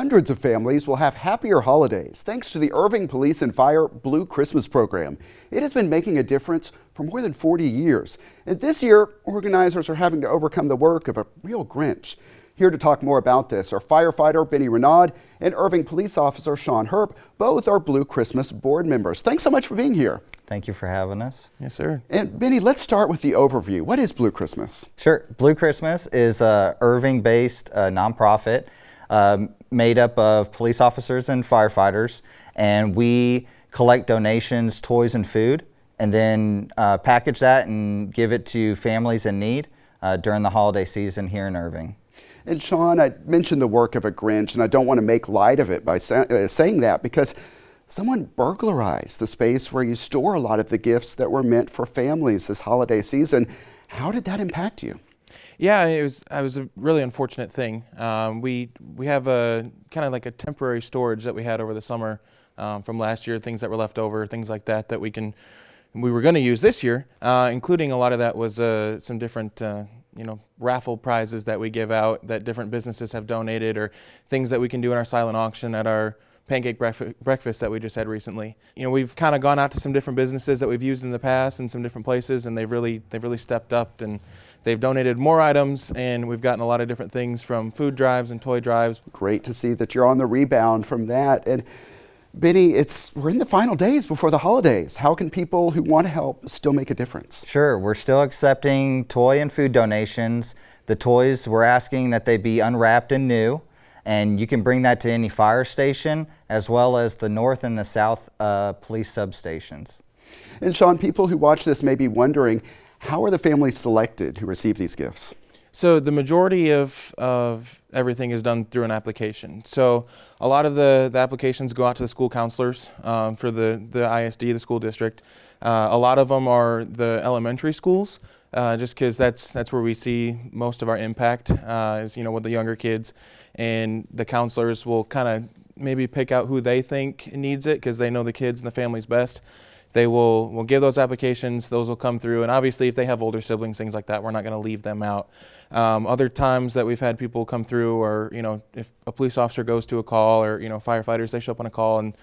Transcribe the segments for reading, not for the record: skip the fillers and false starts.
hundreds of families will have happier holidays thanks to the Irving Police and Fire Blue Christmas program. It has been making a difference for more than 40 years. And this year, organizers are having to overcome the work of a real Grinch. Here to talk more about this are firefighter Benny Renaud and Irving police officer Sean Herp. Both are Blue Christmas board members. Thanks so much for being here. Thank you for having us. Yes, sir. And Benny, let's start with the overview. What is Blue Christmas? Sure. Blue Christmas is a Irving-based nonprofit made up of police officers and firefighters, and we collect donations, toys, and food, and then package that and give it to families in need during the holiday season here in Irving. And Sean, I mentioned the work of a Grinch, and I don't want to make light of it by saying that because someone burglarized the space where you store a lot of the gifts that were meant for families this holiday season. How did that impact you? Yeah, it was a really unfortunate thing. We have a kind of like a temporary storage that we had over the summer from last year, things that were left over, things like that we were going to use this year, including a lot of that was some different raffle prizes that we give out that different businesses have donated, or things that we can do in our silent auction at our pancake breakfast that we just had recently. We've kind of gone out to some different businesses that we've used in the past in some different places, and they've really stepped up, and they've donated more items, and we've gotten a lot of different things from food drives and toy drives. Great to see that you're on the rebound from that. And Benny, we're in the final days before the holidays. How can people who want to help still make a difference? Sure, we're still accepting toy and food donations. The toys, we're asking that they be unwrapped and new, and you can bring that to any fire station as well as the north and the south police substations. And Sean, people who watch this may be wondering, how are the families selected who receive these gifts? So the majority of everything is done through an application. So a lot of the applications go out to the school counselors for the ISD, the school district. A lot of them are the elementary schools, just because that's where we see most of our impact is with the younger kids, and the counselors will kind of maybe pick out who they think needs it because they know the kids and the families best. They will give those applications, those will come through, and obviously if they have older siblings, things like that, we're not going to leave them out. Other times that we've had people come through, or if a police officer goes to a call, or firefighters, they show up on a call and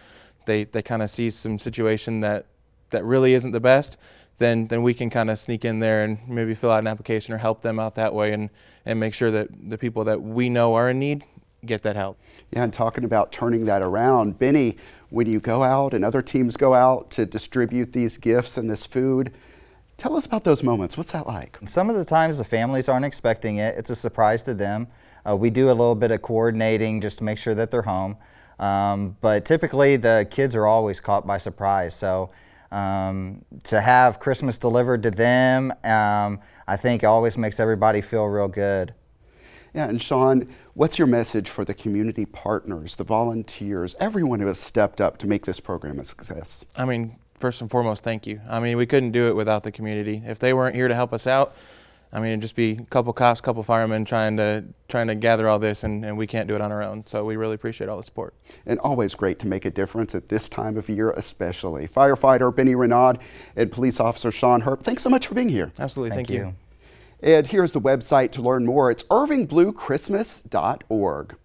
they kind of see some situation that really isn't the best, then we can kind of sneak in there and maybe fill out an application or help them out that way, and make sure that the people that we know are in need get that help. Yeah, and talking about turning that around, Benny, when you go out and other teams go out to distribute these gifts and this food, tell us about those moments. What's that like? Some of the times the families aren't expecting it. It's a surprise to them. We do a little bit of coordinating just to make sure that they're home. But typically the kids are always caught by surprise. So to have Christmas delivered to them, I think always makes everybody feel real good. Yeah, and Sean, what's your message for the community partners, the volunteers, everyone who has stepped up to make this program a success? First and foremost, thank you. We couldn't do it without the community. If they weren't here to help us out, it'd just be a couple cops, couple firemen trying to gather all this, and we can't do it on our own. So we really appreciate all the support. And always great to make a difference at this time of year especially. Firefighter Benny Renaud and police officer Sean Herp, thanks so much for being here. Absolutely, thank you. And here's the website to learn more. It's irvingbluechristmas.org.